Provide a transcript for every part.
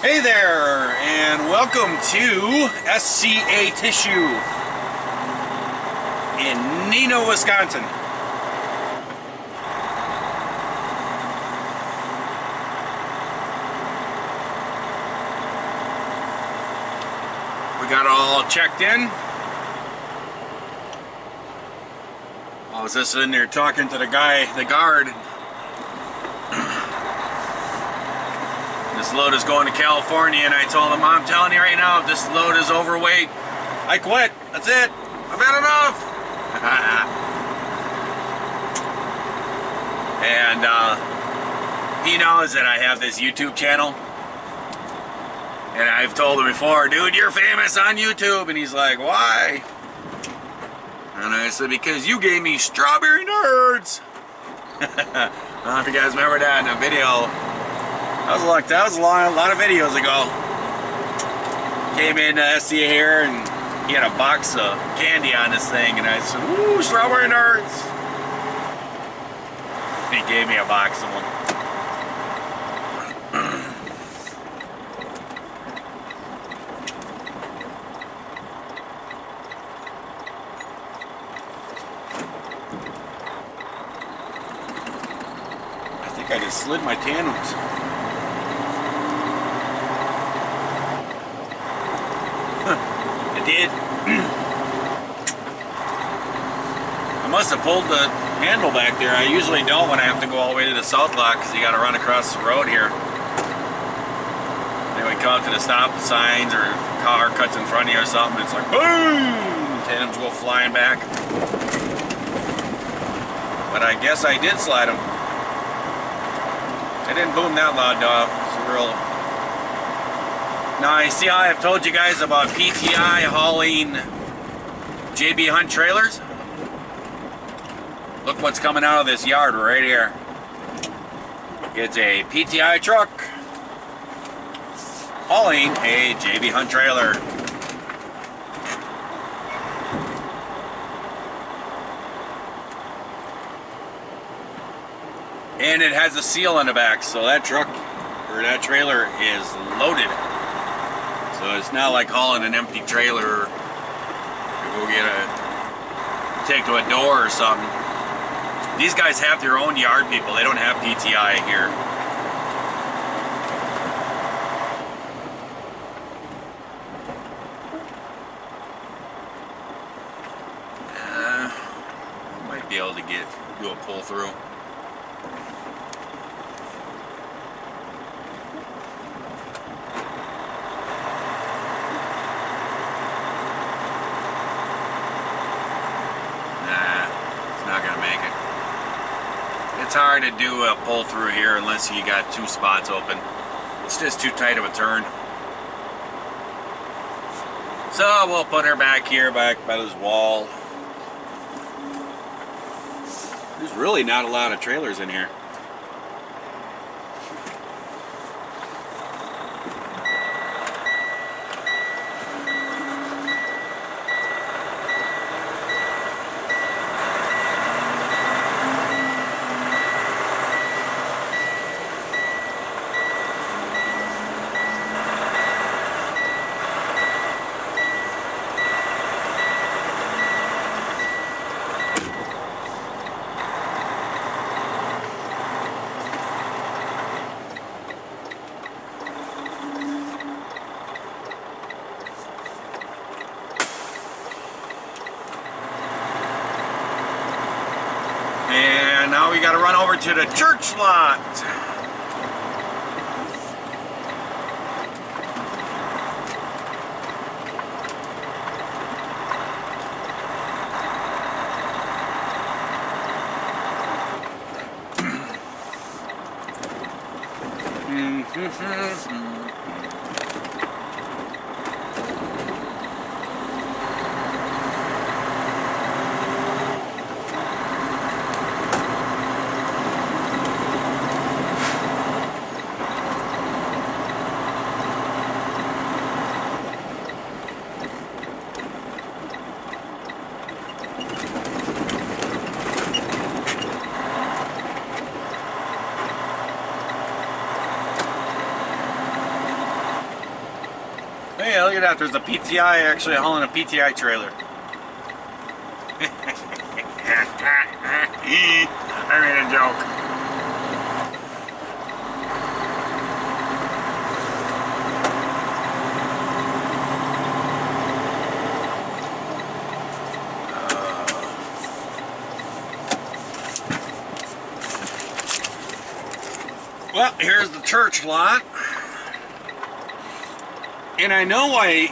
Hey there, and welcome to SCA Tissue in Neenah, Wisconsin. We got it all checked in. I was just in there talking to the guard. This load is going to California, and I told him, I'm telling you right now, if this load is overweight, I quit. That's it. I've had enough. And he knows that I have this YouTube channel. And I've told him before, dude, you're famous on YouTube. And he's like, why? And I said, because you gave me strawberry nerds. I don't know if you guys remember that in a video. That was a lot of videos ago. Came in SCA here and he had a box of candy on this thing, and I said, "Ooh, strawberry nerds!" And he gave me a box of them. I think I just slid my tandems. Did. I must have pulled the handle back there. I usually don't when I have to go all the way to the south lot because you got to run across the road here. Then we come up to the stop signs or a car cuts in front of you or something. It's like boom! Tandems go flying back. But I guess I did slide them. They didn't boom that loud though. It's real. Now I see how I've told you guys about PTI hauling JB Hunt trailers. Look what's coming out of this yard right here. It's a PTI truck hauling a JB Hunt trailer. And it has a seal on the back, so that truck or that trailer is loaded. So it's not like hauling an empty trailer to go take to a door or something. These guys have their own yard people. They don't have PTI here. Might be able to do a pull through. It's hard to do a pull through here unless you got two spots open. It's just too tight of a turn. So we'll put her back here, back by this wall. There's really not a lot of trailers in here. And now we got to run over to the church lot. Hey, look at that. There's a PTI actually hauling a PTI trailer. I made a joke. Well, here's the church lot. And I know why,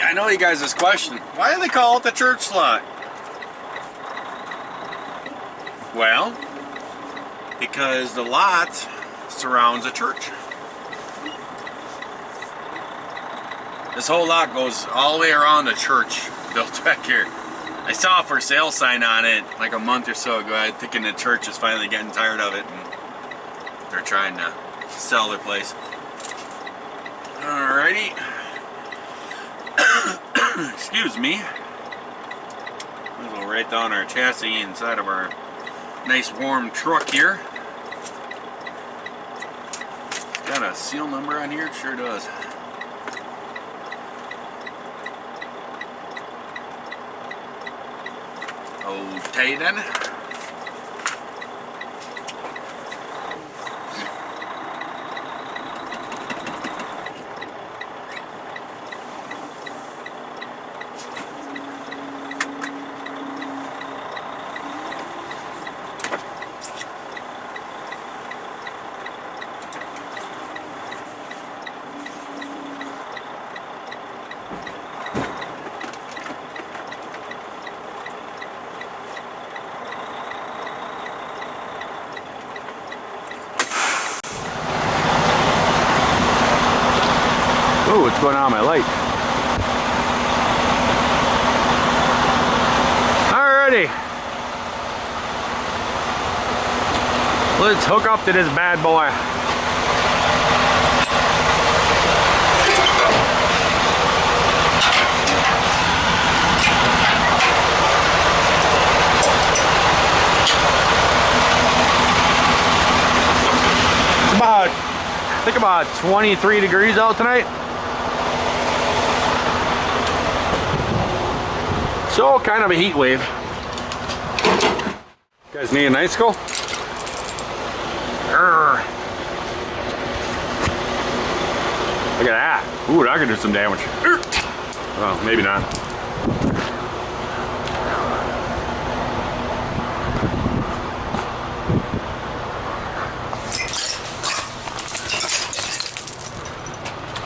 I know you guys this question. Why do they call it the church lot? Well, because the lot surrounds a church. This whole lot goes all the way around the church built back here. I saw a for sale sign on it like a month or so ago. I'm thinking the church is finally getting tired of it and they're trying to sell their place. Alrighty. Excuse me. We'll go right down our chassis inside of our nice warm truck here. Got a seal number on here? It sure does. Okay then. Oh, what's going on with my light? Alrighty. Let's hook up to this bad boy. It's about, I think about 23 degrees out tonight. So kind of a heat wave. You guys need an icicle? Urgh. Look at that. Ooh, that could do some damage. Well, maybe not.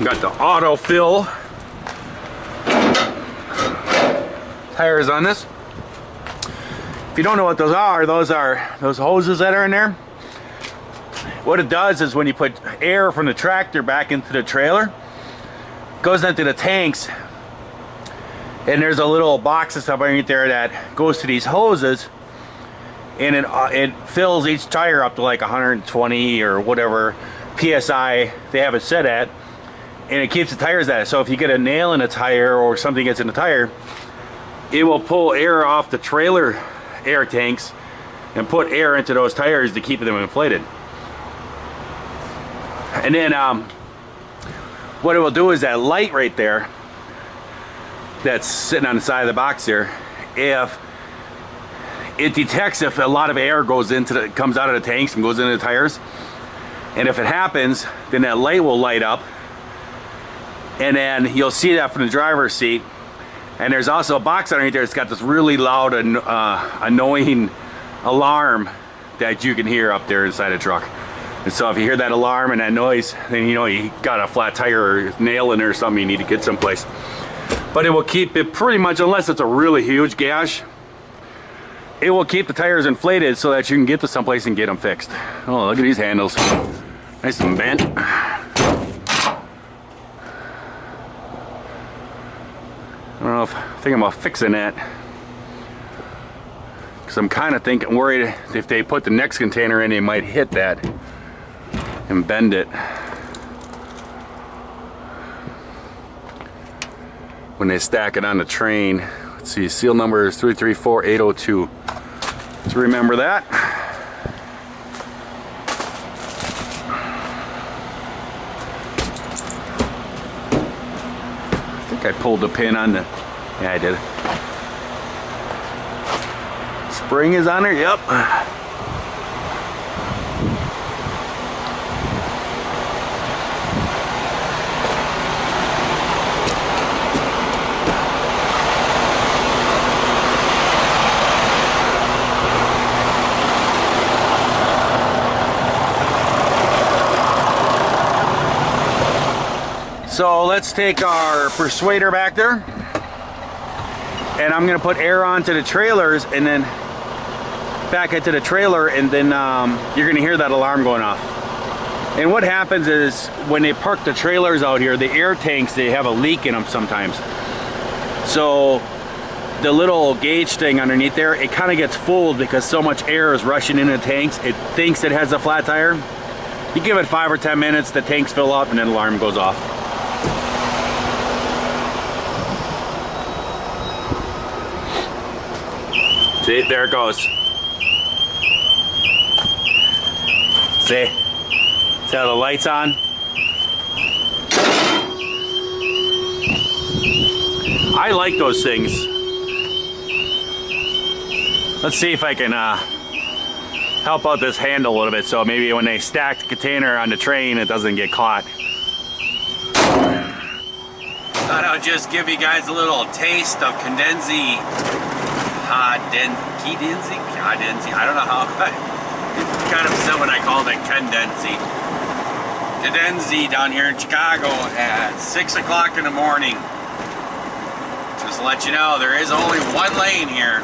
Got the autofill tires on this. If you don't know what those are those hoses that are in there. What it does is when you put air from the tractor back into the trailer, it goes into the tanks, and there's a little box and stuff underneath there that goes to these hoses, and it fills each tire up to like 120 or whatever PSI they have it set at, and it keeps the tires at it. So if you get a nail in a tire or something gets in the tire, it will pull air off the trailer air tanks and put air into those tires to keep them inflated. And then what it will do is that light right there that's sitting on the side of the box there, if it detects if a lot of air goes into comes out of the tanks and goes into the tires, and if it happens, then that light will light up, and then you'll see that from the driver's seat. And there's also a box underneath there that's got this really loud and annoying alarm that you can hear up there inside the truck. And so if you hear that alarm and that noise, then you know you got a flat tire or nail in there or something you need to get someplace. But it will keep it pretty much, unless it's a really huge gash, it will keep the tires inflated so that you can get to someplace and get them fixed. Oh, look at these handles. Nice and bent. I don't know if I'm thinking about fixing that, because I'm kind of worried if they put the next container in, they might hit that and bend it when they stack it on the train. Let's see, seal number is 334802. Let's remember that. think I pulled the pin on the, yeah I did. Spring is on there, yep. So let's take our persuader back there, and I'm gonna put air onto the trailers and then back into the trailer, and then you're gonna hear that alarm going off. And what happens is when they park the trailers out here, the air tanks, they have a leak in them sometimes. So the little gauge thing underneath there, it kind of gets full because so much air is rushing into the tanks. It thinks it has a flat tire. You give it 5 or 10 minutes, the tanks fill up, and then the alarm goes off. See, there it goes. See? See how the light's on? I like those things. Let's see if I can help out this handle a little bit, so maybe when they stack the container on the train, it doesn't get caught. Thought I would just give you guys a little taste of Cadenzi. I don't know how. It's kind of silly when I called it Cadenzi. Cadenzi down here in Chicago at 6 o'clock in the morning. Just to let you know, there is only one lane here.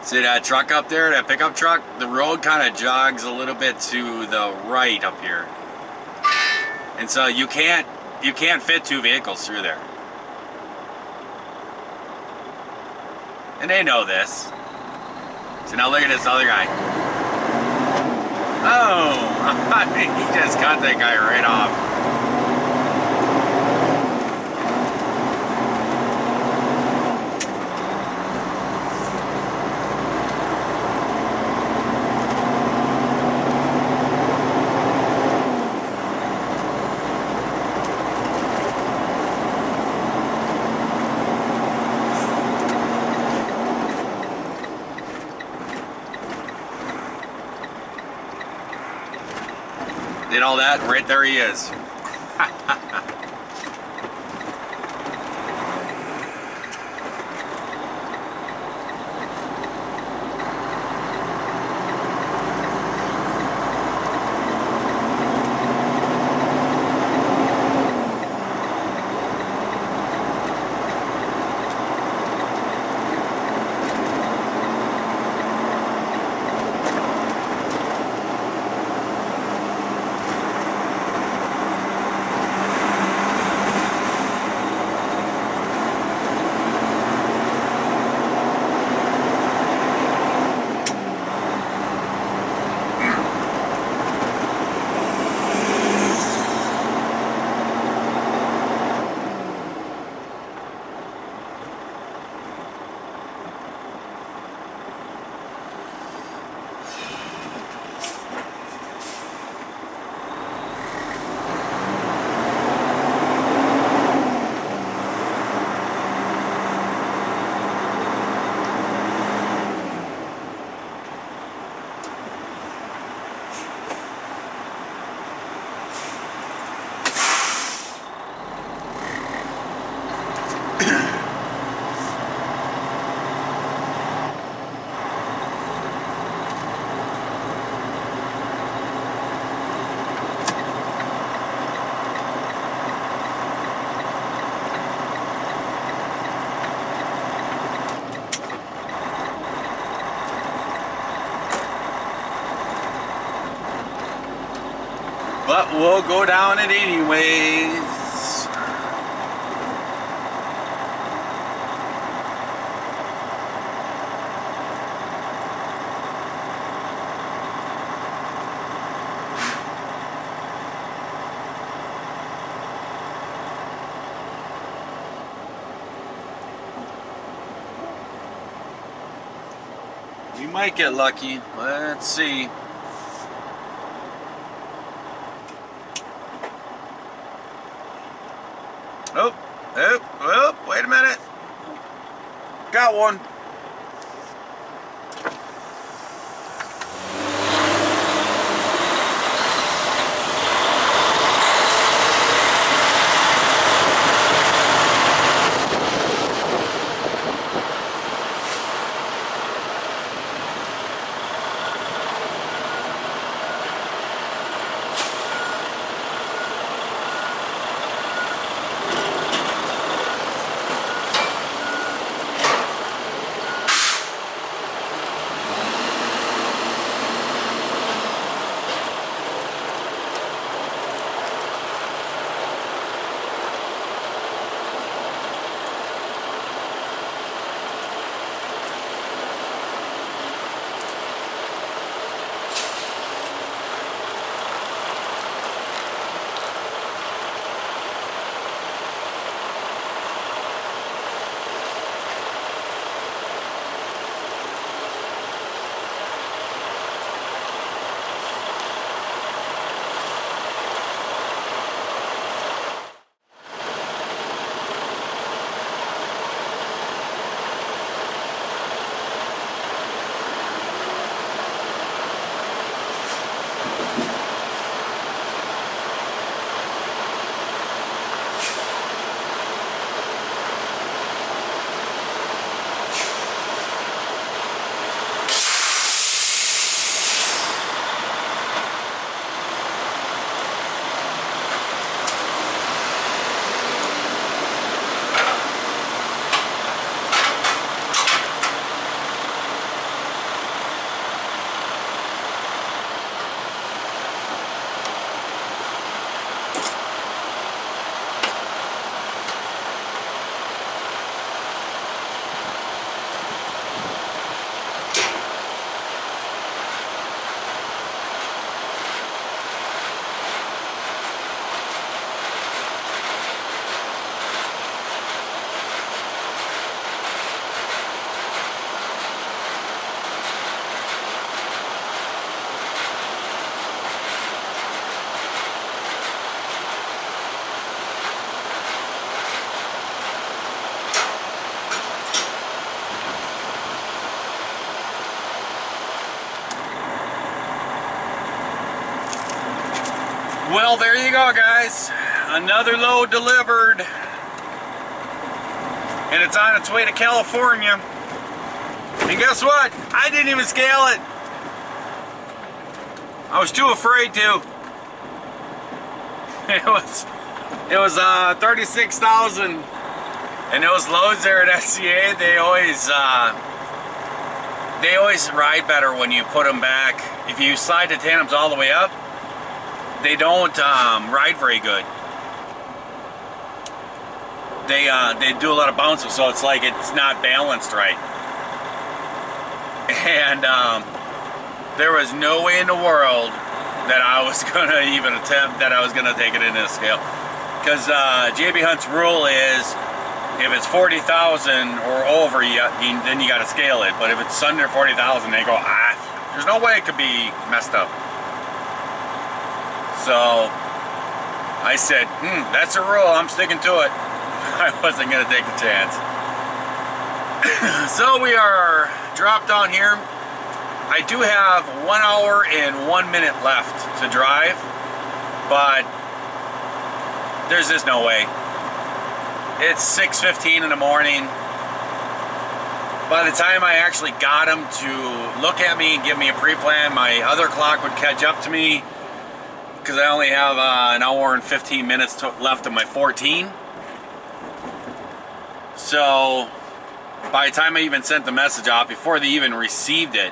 See that truck up there, that pickup truck? The road kind of jogs a little bit to the right up here. And so you can't fit 2 vehicles through there. And they know this. So now look at this other guy. Oh, he just cut that guy right off. Did all that, right there he is. But we'll go down it anyways. We might get lucky. Let's see. Oh, wait a minute. Got one. Well, there you go, guys. Another load delivered. And it's on its way to California. And guess what? I didn't even scale it. I was too afraid to. It was 36,000. And those loads there at SCA, they always ride better when you put them back. If you slide the tandems all the way up, they don't ride very good. They do a lot of bouncing, so it's like it's not balanced right. And there was no way in the world that I was gonna even attempt that I was gonna take it into the scale, because JB Hunt's rule is if it's 40,000 or over, then you got to scale it. But if it's under 40,000, they go, there's no way it could be messed up. So I said, that's a rule, I'm sticking to it. I wasn't going to take the chance. So we are dropped on here. I do have 1 hour and 1 minute left to drive, but there's just no way. It's 6:15 in the morning. By the time I actually got him to look at me and give me a pre-plan, my other clock would catch up to me, because I only have an hour and 15 minutes left of my 14. So by the time I even sent the message out, before they even received it,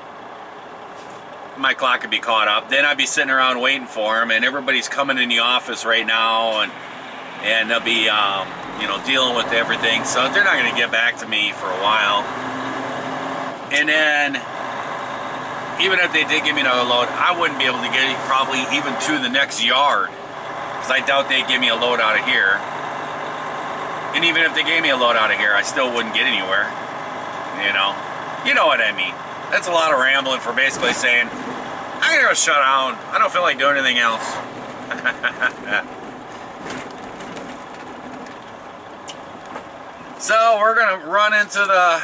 my clock could be caught up. Then I'd be sitting around waiting for him, and everybody's coming in the office right now, and they'll be dealing with everything, so they're not going to get back to me for a while. And then even if they did give me another load, I wouldn't be able to get it probably even to the next yard, because I doubt they'd give me a load out of here. And even if they gave me a load out of here, I still wouldn't get anywhere. You know what I mean. That's a lot of rambling for basically saying, I'm gonna go shut down. I don't feel like doing anything else. So we're gonna run into the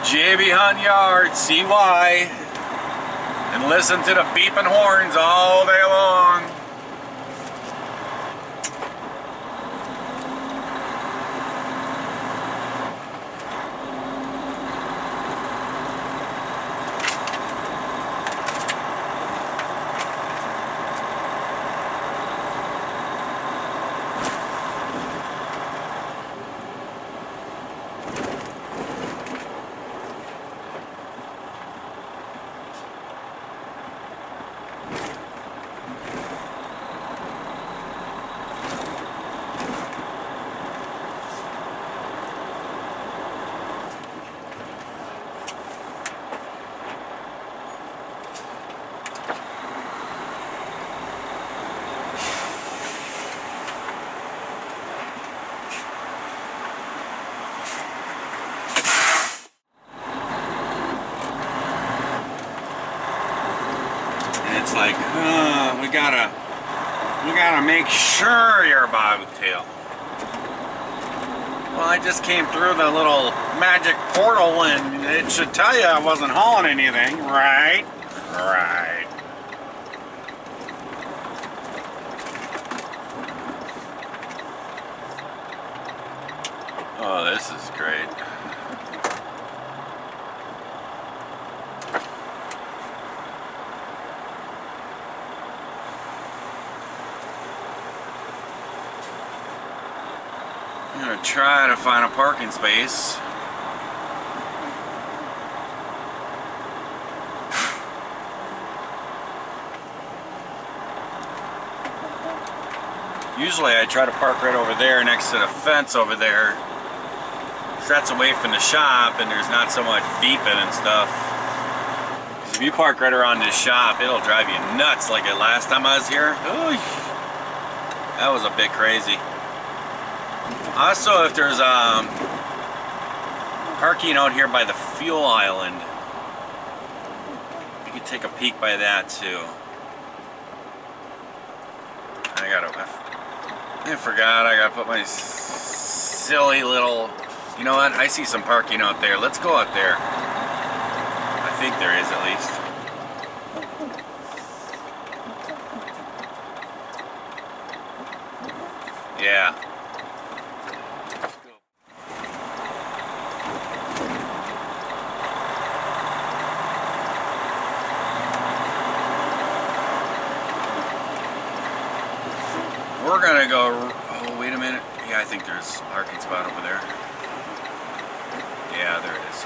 JB Hunt Yard, see why, and listen to the beeping horns all day long. It's like, we gotta make sure you're a bobtail. Well, I just came through the little magic portal and it should tell you I wasn't hauling anything, right? Right. Oh, this is great. I'm gonna try to find a parking space. Usually I try to park right over there next to the fence over there. So that's away from the shop and there's not so much beeping and stuff. 'Cause if you park right around this shop, it'll drive you nuts like it last time I was here. Ooh, that was a bit crazy. Also, if there's parking out here by the fuel island, you can take a peek by that too. I forgot I gotta put my silly little, you know what, I see some parking out there. Let's go out there. I think there is at least. Yeah. We're gonna go, oh wait a minute. Yeah, I think there's a parking spot over there. Yeah, there it is.